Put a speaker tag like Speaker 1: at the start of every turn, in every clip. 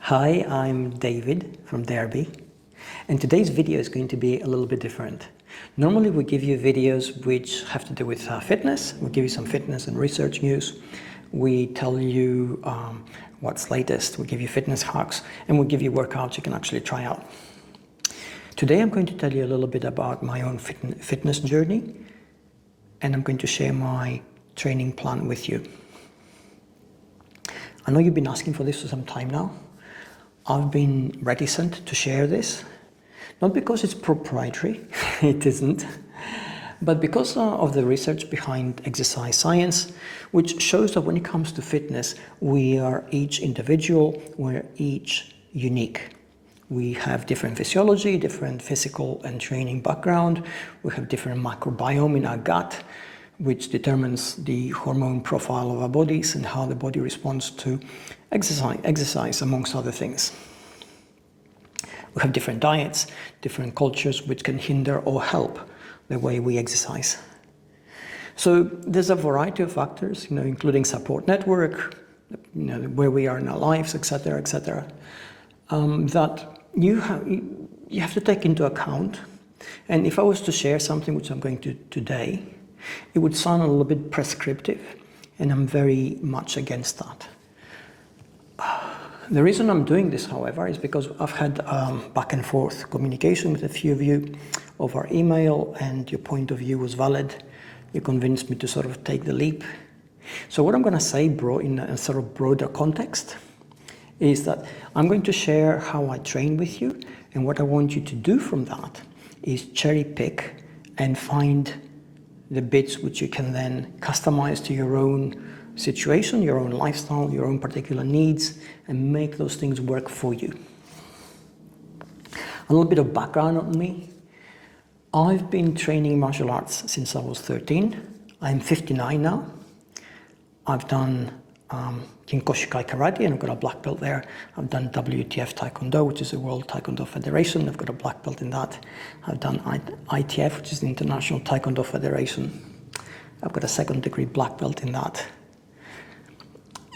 Speaker 1: Hi, I'm David from Darebee, and today's video is going to be a little bit different. Normally we give you videos which have to do with fitness. We give you some fitness and research news. We tell you what's latest. We give you fitness hacks, and we give you workouts you can actually try out. Today I'm going to tell you a little bit about my own fitness journey, and I'm going to share my training plan with you. I know you've been asking for this for some time now. I've been reticent to share this, not because it's proprietary, it isn't, but because of the research behind exercise science, which shows that when it comes to fitness, we are each individual, we're each unique. We have different physiology, different physical and training background, we have different microbiome in our gut, which determines the hormone profile of our bodies and how the body responds to exercise amongst other things. We have different diets, different cultures which can hinder or help the way we exercise. So there's a variety of factors, including support network, where we are in our lives, etc., that you have to take into account. And if I was to share something which I'm going to today, it would sound a little bit prescriptive, and I'm very much against that. The reason I'm doing this, however, is because I've had back and forth communication with a few of you over email, and your point of view was valid. You convinced me to sort of take the leap. So what I'm going to say, in a sort of broader context, is that I'm going to share how I train with you, and what I want you to do from that is cherry pick and find the bits which you can then customize to your own situation, your own lifestyle, your own particular needs, and make those things work for you. A little bit of background on me. I've been training martial arts since I was 13. I'm 59 now. I've done Kinkoshikai Karate, and I've got a black belt there. I've done WTF Taekwondo, which is the World Taekwondo Federation. I've got a black belt in that. I've done ITF, which is the International Taekwondo Federation. I've got a second degree black belt in that.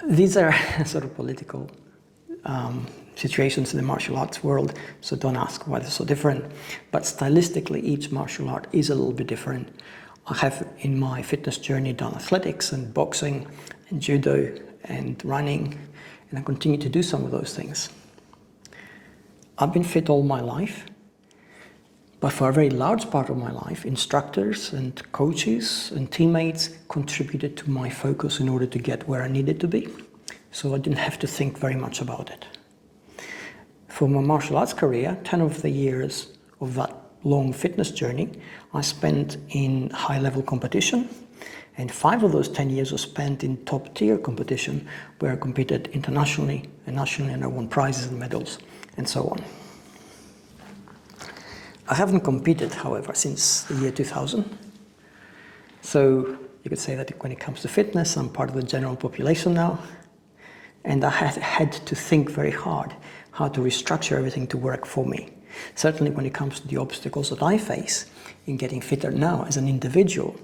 Speaker 1: These are sort of political situations in the martial arts world, so don't ask why they're so different. But stylistically, each martial art is a little bit different. I have, in my fitness journey, done athletics and boxing and judo and running, and I continue to do some of those things. I've been fit all my life, but for a very large part of my life, instructors and coaches and teammates contributed to my focus in order to get where I needed to be, so I didn't have to think very much about it. For my martial arts career, 10 of the years of that long fitness journey I spent in high-level competition, and 5 of those 10 years were spent in top-tier competition, where I competed internationally and nationally, and I won prizes and medals and so on. I haven't competed, however, since the year 2000. So you could say that when it comes to fitness, I'm part of the general population now, and I had to think very hard how to restructure everything to work for me. Certainly when it comes to the obstacles that I face in getting fitter now as an individual,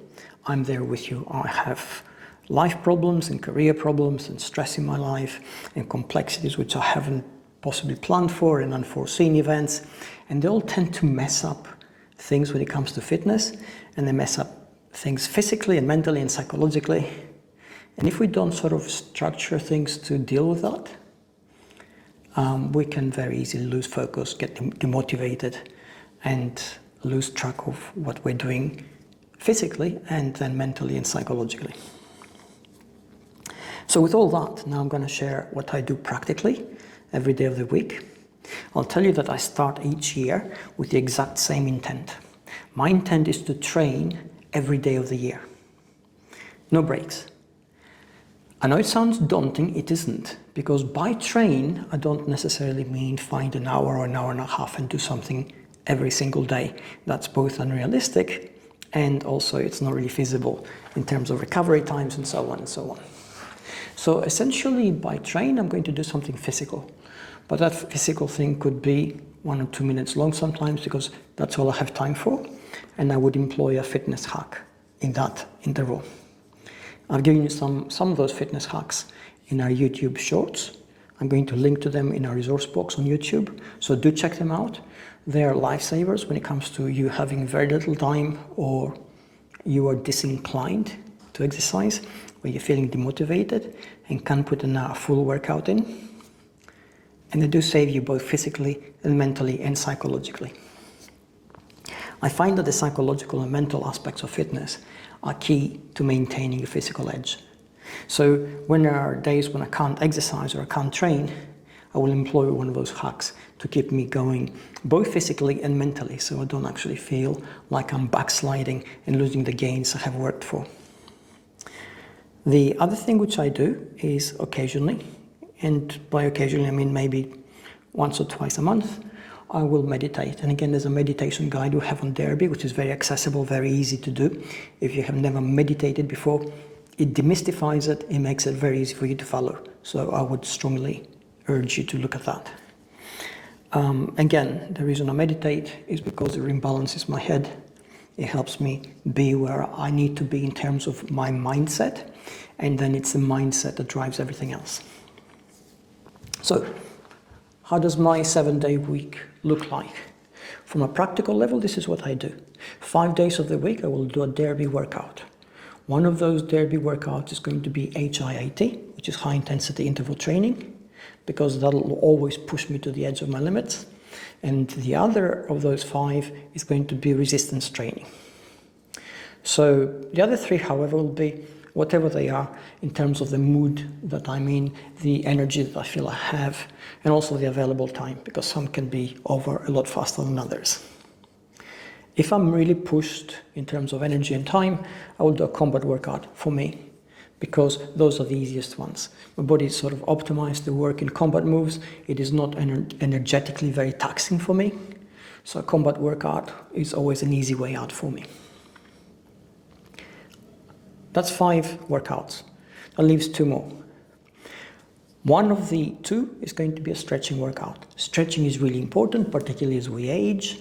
Speaker 1: I'm there with you. I have life problems and career problems and stress in my life and complexities which I haven't possibly planned for, and unforeseen events, and they all tend to mess up things when it comes to fitness, and they mess up things physically and mentally and psychologically. And if we don't sort of structure things to deal with that, we can very easily lose focus, get demotivated, and lose track of what we're doing physically and then mentally and psychologically. So with all that, now I'm going to share what I do practically every day of the week. I'll tell you that I start each year with the exact same intent. My intent is to train every day of the year. No breaks. I know it sounds daunting, it isn't, because by train, I don't necessarily mean find an hour or an hour and a half and do something every single day. That's both unrealistic, and also it's not really feasible in terms of recovery times and so on and so on. So essentially, by train, I'm going to do something physical. But that physical thing could be 1 or 2 minutes long sometimes, because that's all I have time for, and I would employ a fitness hack in that interval. I've given you some of those fitness hacks in our YouTube shorts. I'm going to link to them in our resource box on YouTube, so do check them out. They are lifesavers when it comes to you having very little time or you are disinclined to exercise, or you're feeling demotivated and can't put a full workout in. And they do save you both physically and mentally and psychologically. I find that the psychological and mental aspects of fitness are key to maintaining a physical edge. So when there are days when I can't exercise or I can't train, I will employ one of those hacks to keep me going, both physically and mentally, so I don't actually feel like I'm backsliding and losing the gains I have worked for. The other thing which I do is occasionally, and by occasionally I mean maybe once or twice a month, I will meditate. And again, there's a meditation guide we have on Darebee, which is very accessible, very easy to do. If you have never meditated before, it demystifies it, it makes it very easy for you to follow. So I would strongly urge you to look at that. Again, the reason I meditate is because it rebalances my head. It helps me be where I need to be in terms of my mindset, and then it's the mindset that drives everything else. So, how does my 7-day week look like? From a practical level, this is what I do. 5 days of the week, I will do a Darebee workout. One of those Darebee workouts is going to be HIIT, which is high intensity interval training, because that'll always push me to the edge of my limits. And the other of those 5 is going to be resistance training. So the other 3, however, will be whatever they are in terms of the mood that I'm in, the energy that I feel I have, and also the available time, because some can be over a lot faster than others. If I'm really pushed in terms of energy and time, I will do a combat workout for me, because those are the easiest ones. My body is sort of optimized to work in combat moves. It is not energetically very taxing for me. So a combat workout is always an easy way out for me. That's 5 workouts. That leaves 2 more. One of the 2 is going to be a stretching workout. Stretching is really important, particularly as we age.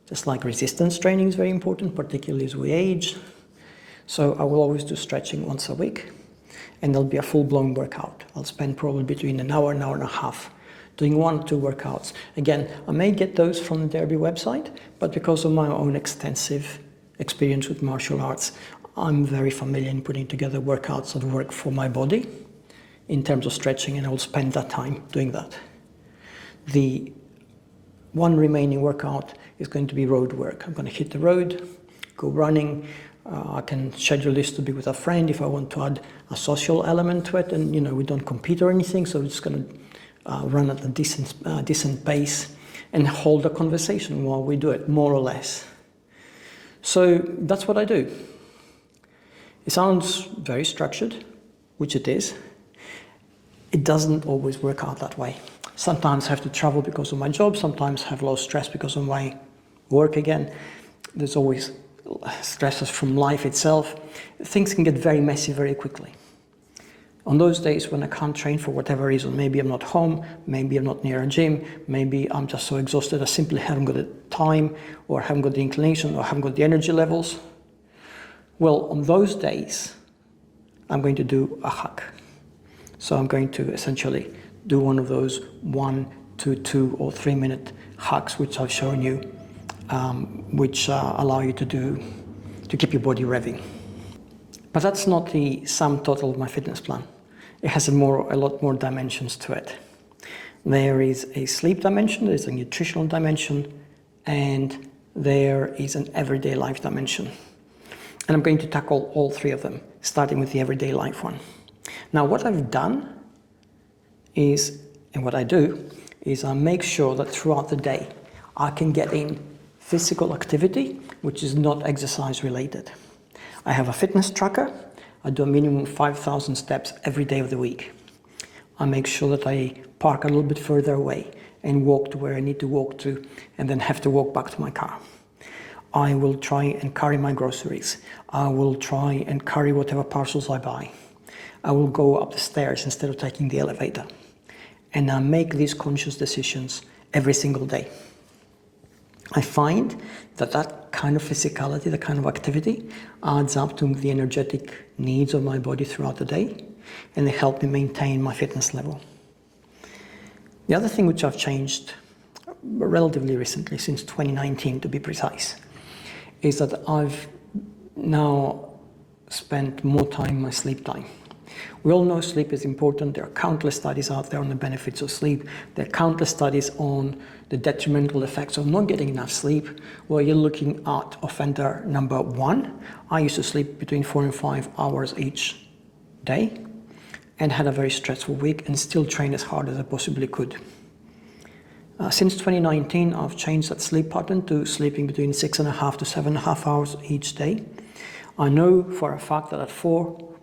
Speaker 1: Just like resistance training is very important, particularly as we age. So I will always do stretching once a week, and there'll be a full-blown workout. I'll spend probably between an hour and a half doing 1 or 2 workouts. Again, I may get those from the Darebee website, but because of my own extensive experience with martial arts, I'm very familiar in putting together workouts that work for my body in terms of stretching, and I will spend that time doing that. The one remaining workout is going to be road work. I'm going to hit the road, go running. I can schedule this to be with a friend if I want to add a social element to it, and we don't compete or anything, so we're just going to run at a decent pace and hold a conversation while we do it, more or less. So that's what I do. It sounds very structured, which it is. It doesn't always work out that way. Sometimes I have to travel because of my job, sometimes I have low stress because of my work again. There's always stresses from life itself. Things can get very messy very quickly. On those days when I can't train for whatever reason, maybe I'm not home, maybe I'm not near a gym, maybe I'm just so exhausted I simply haven't got the time, or haven't got the inclination, or haven't got the energy levels. Well, on those days, I'm going to do a hack. So I'm going to essentially do one of those 1 to 2 or 3 minute hacks which I've shown you, which allow you to keep your body revving. But that's not the sum total of my fitness plan. It has a lot more dimensions to it. There is a sleep dimension, there's a nutritional dimension, and there is an everyday life dimension. And I'm going to tackle all 3 of them, starting with the everyday life one. Now, what I've done is, and what I do, is I make sure that throughout the day I can get in physical activity which is not exercise related. I have a fitness tracker. I do a minimum of 5,000 steps every day of the week. I make sure that I park a little bit further away and walk to where I need to walk to, and then have to walk back to my car. I will try and carry my groceries. I will try and carry whatever parcels I buy. I will go up the stairs instead of taking the elevator. And I make these conscious decisions every single day. I find that kind of physicality, that kind of activity, adds up to the energetic needs of my body throughout the day, and they help me maintain my fitness level. The other thing which I've changed relatively recently, since 2019 to be precise, is that I've now spent more time in my sleep time. We all know sleep is important. There are countless studies out there on the benefits of sleep. There are countless studies on the detrimental effects of not getting enough sleep, where you're looking at offender number 1. I used to sleep between 4 and 5 hours each day and had a very stressful week and still trained as hard as I possibly could. Since 2019, I've changed that sleep pattern to sleeping between 6.5 to 7.5 hours each day. I know for a fact that at 4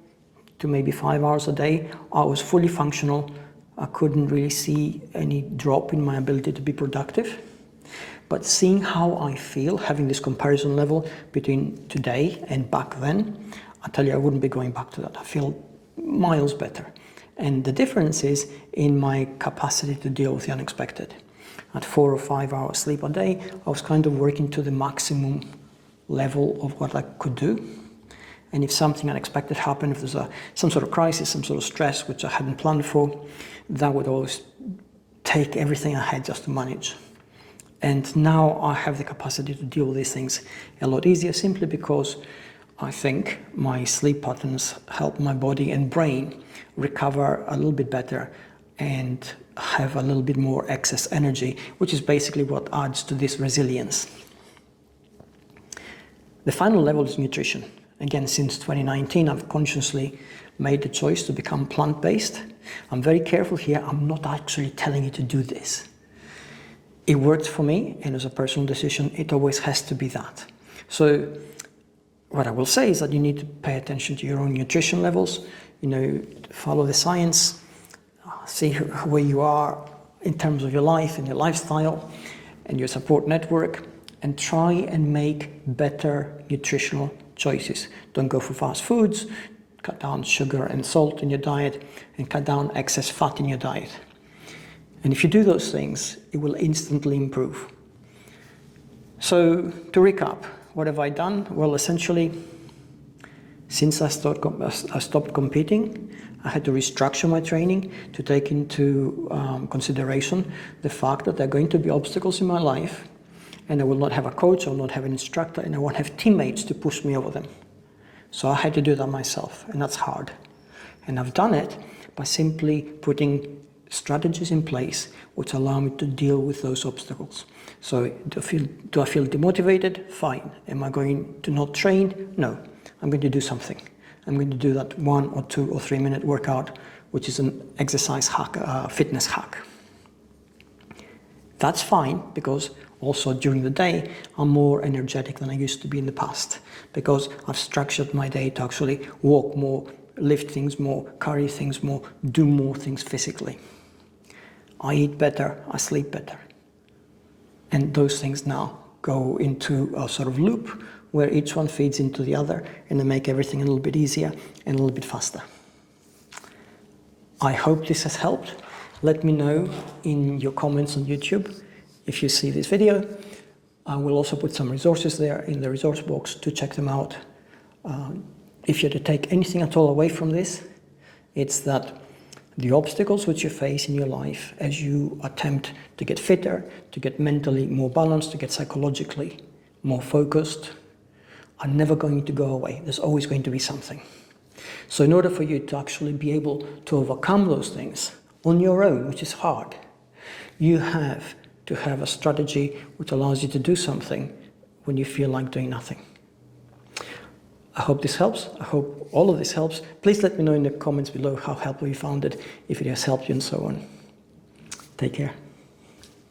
Speaker 1: to maybe 5 hours a day, I was fully functional. I couldn't really see any drop in my ability to be productive. But seeing how I feel, having this comparison level between today and back then, I tell you, I wouldn't be going back to that. I feel miles better. And the difference is in my capacity to deal with the unexpected. At 4 or 5 hours sleep a day, I was kind of working to the maximum level of what I could do. And if something unexpected happened, if there's some sort of crisis, some sort of stress, which I hadn't planned for, that would always take everything I had just to manage. And now I have the capacity to deal with these things a lot easier, simply because I think my sleep patterns help my body and brain recover a little bit better and have a little bit more excess energy, which is basically what adds to this resilience. The final level is nutrition. Again, since 2019, I've consciously made the choice to become plant-based. I'm very careful here. I'm not actually telling you to do this. It works for me, and as a personal decision, it always has to be that. So what I will say is that you need to pay attention to your own nutrition levels, follow the science, see where you are in terms of your life and your lifestyle and your support network, and try and make better nutritional choices. Don't go for fast foods, cut down sugar and salt in your diet, and cut down excess fat in your diet. And if you do those things, it will instantly improve. So to recap, what have I done? Well, essentially, since I stopped competing, I had to restructure my training to take into consideration the fact that there are going to be obstacles in my life, and I will not have a coach, I will not have an instructor, and I won't have teammates to push me over them. So I had to do that myself, and that's hard. And I've done it by simply putting strategies in place which allow me to deal with those obstacles. So do I feel demotivated? Fine. Am I going to not train? No. I'm going to do something. I'm going to do that 1 or 2 or 3 minute workout, which is an exercise hack, fitness hack. That's fine, because also during the day, I'm more energetic than I used to be in the past, because I've structured my day to actually walk more, lift things more, carry things more, do more things physically. I eat better, I sleep better. And those things now go into a sort of loop where each one feeds into the other, and they make everything a little bit easier and a little bit faster. I hope this has helped. Let me know in your comments on YouTube if you see this video. I will also put some resources there in the resource box to check them out. If you're to take anything at all away from this, it's that the obstacles which you face in your life as you attempt to get fitter, to get mentally more balanced, to get psychologically more focused, are never going to go away. There's always going to be something. So in order for you to actually be able to overcome those things on your own, which is hard, you have to have a strategy which allows you to do something when you feel like doing nothing. I hope this helps. I hope all of this helps. Please let me know in the comments below how helpful you found it, if it has helped you, and so on. Take care.